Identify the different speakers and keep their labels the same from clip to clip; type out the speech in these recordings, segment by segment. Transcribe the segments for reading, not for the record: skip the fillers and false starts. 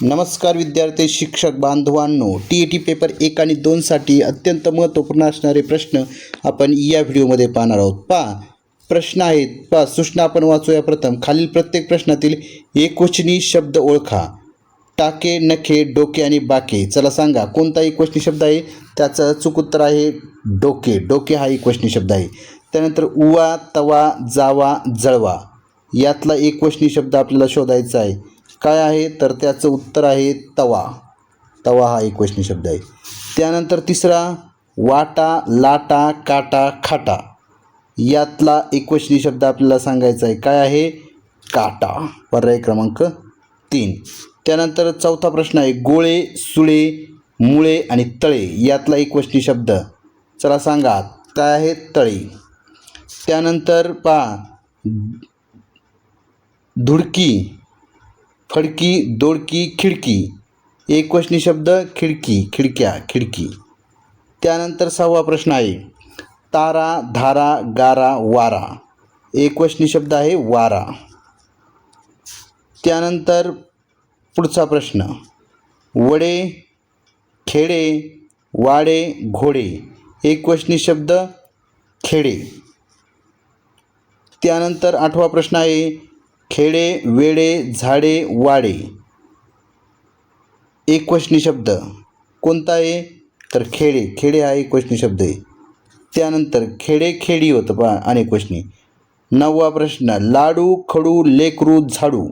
Speaker 1: नमस्कार विद्यार्थी शिक्षक बांधवांनो, TET पेपर 1 आणि 2 साठी अत्यंत महत्त्वपूर्ण असणारे प्रश्न आपण या व्हिडिओमध्ये पाहणार आहोत। प्रश्न आहेत सूचना आपण वाचूया। प्रथम, खालील प्रत्येक प्रश्नातील एकवचनी शब्द ओळखा। टाके, नखे, डोके आणि बाके। चला सांगा कोणता एकवचनी शब्द आहे? त्याचं अचूक उत्तर आहे डोके। डोके हा एकवचनी शब्द आहे। त्यानंतर उवा, तवा, जावा, जळवा यातला एकवचनी शब्द आपल्याला शोधायचा आहे। काय आहे? तर त्याचं उत्तर आहे तवा। तवा हा एकवचनी शब्द आहे। त्यानंतर तिसरा, वाटा, लाटा, काटा, खाटा यातला एकवचनी शब्द आपल्याला सांगायचा आहे। काय आहे? काटा। पर्याय क्रमांक 3। त्यानंतर चौथा प्रश्न आहे, गोळे, सुळे, मुळे आणि तळे यातला एकवचनी शब्द चला सांगा। काय आहे? तळे। त्यानंतर धुडकी, फडकी, दोडकी, खिडकी एकवचनी शब्द खिडकी, खिडक्या, खिडकी। त्यानंतर 6वा प्रश्न आहे, तारा, धारा, गारा, वारा एकवचनी शब्द आहे वारा। त्यानंतर पुढचा प्रश्न, वडे, खेडे, वाडे, घोडे एकवचनी शब्द खेडे। त्यानंतर 8वा प्रश्न आहे, खेडे, वेडे, झाडे, वाडे एकवचनी शब्द कोणता आहे? तर खेडे। खेडे हा एकवचनी शब्द आहे। त्यानंतर खेडे, खेडी होतं अनेकवचनी। 9वा प्रश्न, लाडू, खडू, लेकरू, झाडू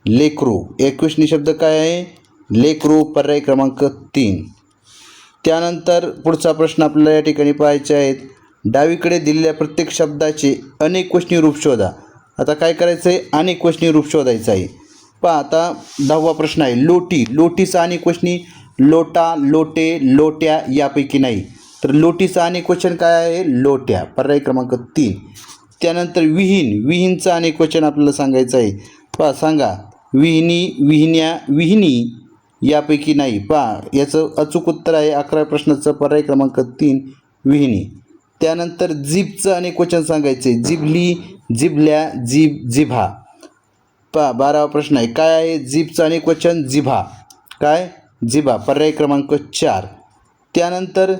Speaker 1: लेकरू एकवचनी शब्द काय आहे? लेकरू। पर्याय क्रमांक 3। त्यानंतर पुढचा प्रश्न आपल्याला या ठिकाणी पाहायचे आहेत, डावीकडे दिलेल्या प्रत्येक शब्दाचे अनेकवचनी रूप शोधा। आता काय करायचं आहे? अनेकवचनी रूप शोधायचं आहे। आता 10वा प्रश्न आहे, लोटी। लोटीचा अनेकवचनी लोटा, लोटे, लोट्या यापैकी नाही। तर लोटीचा अनेकवचन काय आहे? लोट्या। पर्याय क्रमांक 3। त्यानंतर विहीन। विहीनचा अनेकवचन आपल्याला सांगायचं आहे। सांगा, विहिनी, विहिन्या, विहिनी यापैकी नाही। याचं अचूक उत्तर आहे 11व्या प्रश्नाचं पर्याय क्रमांक 3 विहिनी। त्यानंतर जीभचं अनेकवचन सांगायचे, जिभली, जिभल्या, जीभ, जिभा। 12वा प्रश्न आहे, काय आहे? जीभचं अनेकवचन जिभा। काय? जिभा। पर्याय क्रमांक 4। त्यानंतर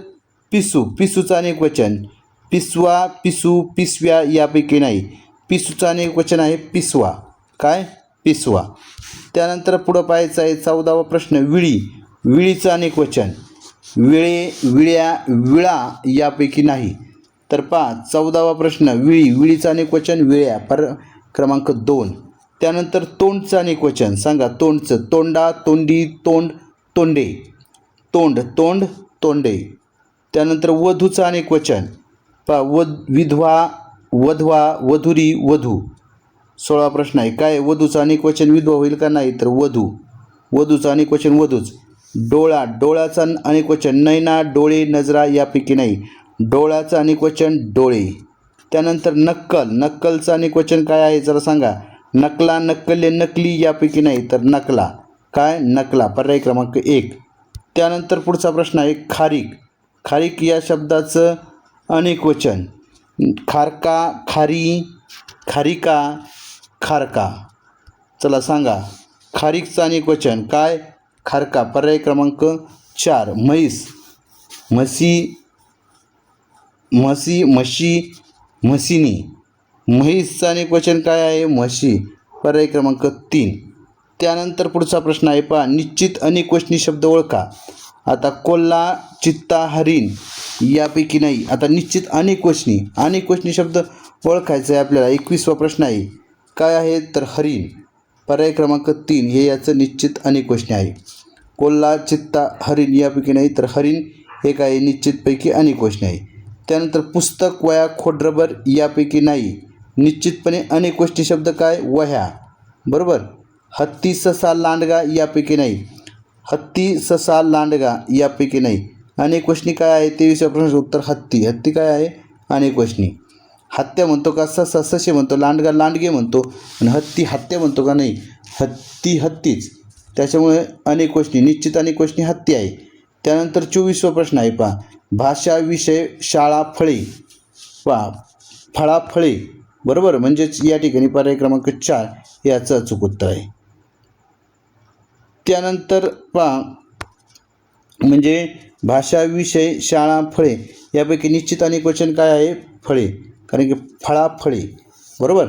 Speaker 1: पिसू। पिसूचं अनेकवचन पिसवा, पिसू, पिसव्या यापैकी नाही। पिसूचं अनेकवचन आहे पिसवा। काय? पिसवा। त्यानंतर पुढं पाहायचं आहे 14वा प्रश्न, विळी। विळीचं अनेकवचन विळे, विळ्या, विळा यापैकी नाही। तर 14वा प्रश्न, विळी। विळीचं अनेकवचन विळ्या। क्रमांक 2। त्यानंतर तोंडचं अनेकवचन सांगा। तोंडचं, तोंडा, तोंडी, तोंड, तोंडे। तोंड, तोंड, तोंडे। त्यानंतर वधूचं अनेकवचन विधवा, वधवा, वधुरी, वधू। 16वा प्रश्न आहे, काय? वधूचं अनेकवचन विधवा होईल का? नाही, तर वधू। वधूचं अनेकवचन वधूच। डोळा। डोळ्याचं अनेकवचन नैना, डोळे, नजरा यापैकी नाही। डोळ्याचं अनेकवचन डोळे। त्यानंतर नक्कल। नक्कलचं अनेकवचन काय आहे? जरा सांगा। नकला, नक्कले, नकली यापैकी नाही, तर नकला। काय? नकला। पर्याय क्रमांक 1। त्यानंतर पुढचा प्रश्न आहे, खारीक। खारीक या शब्दाचं अनेकवचन खारका, खारी, खारिका, खारका। चला सांगा, खारीकचं अनेकवचन काय? खारका। पर्याय क्रमांक 4 म्हैस। म्हशी, म्हशी, म्हशी, म्हशीनी। म्हैसचं अनेकवचन काय आहे? म्हशी। पर्याय क्रमांक 3। त्यानंतर पुढचा प्रश्न आहे, निश्चित अनेकवचनी शब्द ओळखा। आता कोल्हा, चित्ता, हरिण यापैकी नाही। आता निश्चित अनेकवचनी शब्द ओळखायचा आहे आपल्याला। 21वा प्रश्न आहे, काय आहे? तर हरिण। पर्याय क्रमांक 3 हे याचं निश्चित अनेकवचनी आहे। कोल्हा, चित्ता, हरिण यापैकी नाही, तर हरिण हे काय? निश्चितपैकी अनेकवचनी आहे। त्यानंतर पुस्तक, वह्या, खोडरबर यापैकी नाही। निश्चितपणे अनेकवचनी शब्द काय? वह्या। बरोबर। हत्ती, ससा, लांडगा यापैकी नाही। हत्ती, ससा, लांडगा यापैकी नाही। अनेकवचनी काय आहे? 23व्या प्रश्नाचं उत्तर हत्ती। हत्ती काय आहे? अनेकवचनी। हत्या म्हणतो का? ससा ससे म्हणतो, लांडगा लांडगे म्हणतो, आणि हत्ती हत्या म्हणतो का? नाही, हत्ती हत्तीच। त्याच्यामुळे अनेकवचनी, निश्चित अनेकवचनी हत्ती आहे। त्यानंतर 24वा प्रश्न आहे, भाषा, विषय, शाळा, फळे। फळा, फळे। बरोबर, म्हणजेच या ठिकाणी पर्याय क्रमांक 4 याचं अचूक उत्तर आहे। त्यानंतर पहा म्हणजे भाषा, विषय, शाळा, फळे यापैकी निश्चित अनेक वचन काय आहे? फळे, कारण की फळा फळे, बरोबर.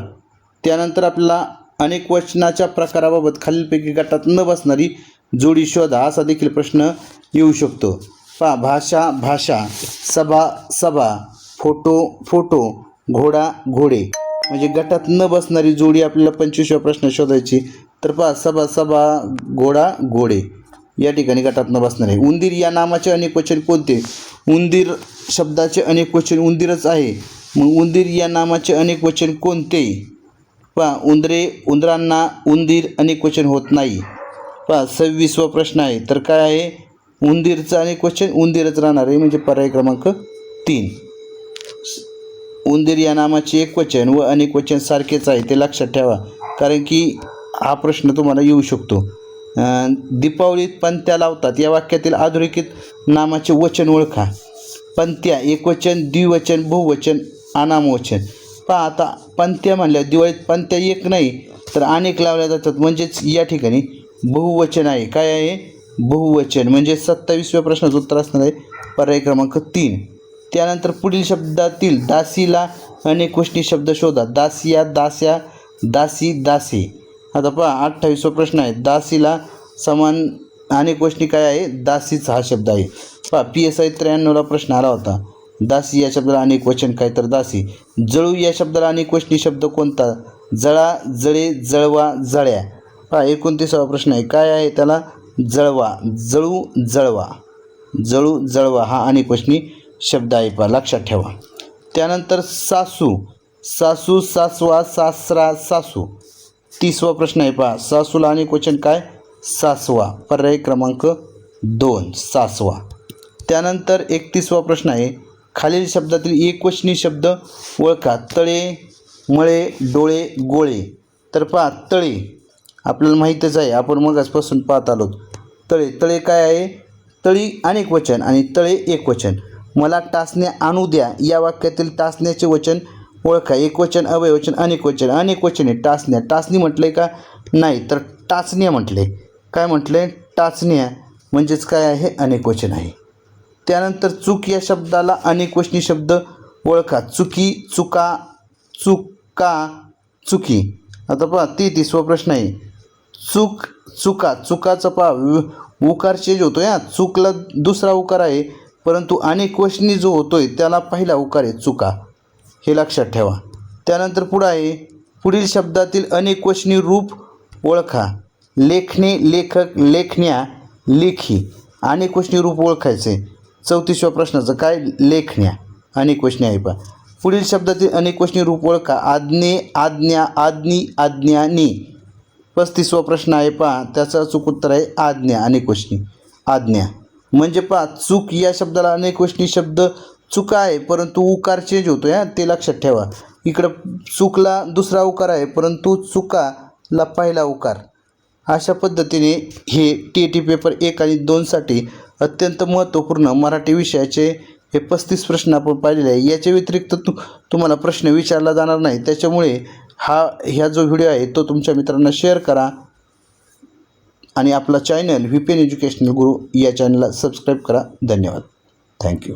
Speaker 1: त्यानंतर आपल्याला अनेक वचनाच्या प्रकाराबाबत खालीलपैकी गटात न बसणारी जोडी शोधा असा देखील प्रश्न येऊ शकतो. पहा भाषा भाषा, सभा सभा, फोटो फोटो, घोडा घोडे, म्हणजे गटात न बसणारी जोडी आपल्याला 25व्या प्रश्न शोधायची. तर पहा सभा सभा, घोडा घोडे या ठिकाणी गटात न बसणार आहे. उंदीर या नामाचे अनेक वचन कोणते? उंदीर शब्दाचे अनेक वचन उंदीरच आहे. मग उंदीर या नामाचे अनेक वचन कोणते? पहा उंदरे, उंदरांना, उंदीर अनेक वचन होत नाही. पहा 26वा प्रश्न आहे. तर काय आहे? उंदीरचं अनेक वचन उंदीरच राहणार आहे, म्हणजे पर्याय क्रमांक 3. उंदीर या नामाचे एक वचन व अनेक वचन सारखेच आहे, ते लक्षात ठेवा, कारण की हा प्रश्न तुम्हाला येऊ शकतो. दीपावलीत पंत्या लावतात या वाक्यातील अधोरेखित नामाचे वचन ओळखा. पंत्या एकवचन, द्विवचन, बहुवचन, अनामवचन. पहा आता पंत्या म्हणल्या दिवाळीत पंत्या एक नाही तर अनेक लावल्या जातात, म्हणजेच या ठिकाणी बहुवचन आहे. काय आहे? बहुवचन, म्हणजे 27व्या प्रश्नाचं उत्तर असणार आहे पर्याय क्रमांक 3. त्यानंतर पुढील शब्दातील दासीला अनेक वचनी शब्द शोधा. दासिया, दास्या, दासी, दासे. आता पहा 28वा प्रश्न आहे. दासीला समान अनेक वचनी काय आहे? दासीच हा शब्द आहे. पहा PSI 93ला प्रश्न आला होता. दासी या शब्दाला अनेक वचन काय? तर दासी. जळू या शब्दाला अनेक वचनी शब्द कोणता? जळा, जळे, जळवा, जळ्या. पहा 29वा प्रश्न आहे. काय आहे त्याला? जळवा, जळू, जळवा, जळू, जळवा हा अनेक वचनी शब्द आहे. पहा लक्षात ठेवा. त्यानंतर सासू, सासू, सासवा, सासरा, सासू. 30वा प्रश्न आहे. पहा सासूला अनेक वचन काय? सासवा, पर्याय क्रमांक 2 सासवा. त्यानंतर 31वा प्रश्न आहे. खालील शब्दातील एकवचनी शब्द ओळखा. तळे, मळे, डोळे, गोळे. तर पहा तळे आपल्याला माहीतच आहे, आपण मगाचपासून पाहत आलो. तळे, तळे काय आहे? तळी अनेक वचन आणि तळे एक वचन. मला टाचण्या आणू द्या या वाक्यातील टाचण्याचे वचन ओळखा. एकवचन, अवयवचन, अनेक वचन. अनेक वचने टाचण्या. टाचणी म्हटले का? नाही, तर टाचण्या म्हटले. काय म्हटले? टाचण्या, म्हणजेच काय आहे? अनेक वचन आहे. त्यानंतर चूक या शब्दाला अनेक वचनी शब्द ओळखा. चुकी, चुका, चुका, चुकी. आता पहा 33वा प्रश्न आहे. चूक, चुका. चुकाचा पहा उकार चेंज होतो या. चूकला दुसरा उकार आहे, परंतु अनेक वचनी जो होतोय त्याला पहिला उकार आहे चुका, हे लक्षात ठेवा. त्यानंतर पुढं आहे. पुढील शब्दातील अनेक वचनी रूप ओळखा. लेखणे, लेखक, लेखण्या, लेखी. अनेक वचनी रूप ओळखायचे. 34व्या प्रश्नाचं काय? लेखण्या अनेक वचनी आहे. पहा पुढील शब्दातील अनेक वचनी रूप ओळखा. आज्ञे, आज्ञा, आज्ञी, आज्ञानी. 35वा प्रश्न आहे. पहा त्याचं अचूक उत्तर आहे आज्ञा अनेक वचनी. आज्ञा म्हणजे पहा चूक या शब्दाला अनेक वचनी शब्द चुका आहे, परंतु उकार चेंज होतो या, ते लक्षात ठेवा. इकडं चूकला दुसरा उकार आहे, परंतु चुकाला पहिला उकार. अशा पद्धतीने हे TET पेपर 1 आणि 2साठी अत्यंत महत्त्वपूर्ण मराठी विषयाचे हे 35 प्रश्न आपण पाहिलेले आहे. याच्या व्यतिरिक्त तुम्हाला प्रश्न विचारला जाणार नाही, त्याच्यामुळे ह्या जो व्हिडिओ आहे तो तुमच्या मित्रांना शेअर करा आणि आपला चॅनल VPN एज्युकेशनल गुरु या चॅनलला सबस्क्राईब करा. धन्यवाद. थँक्यू.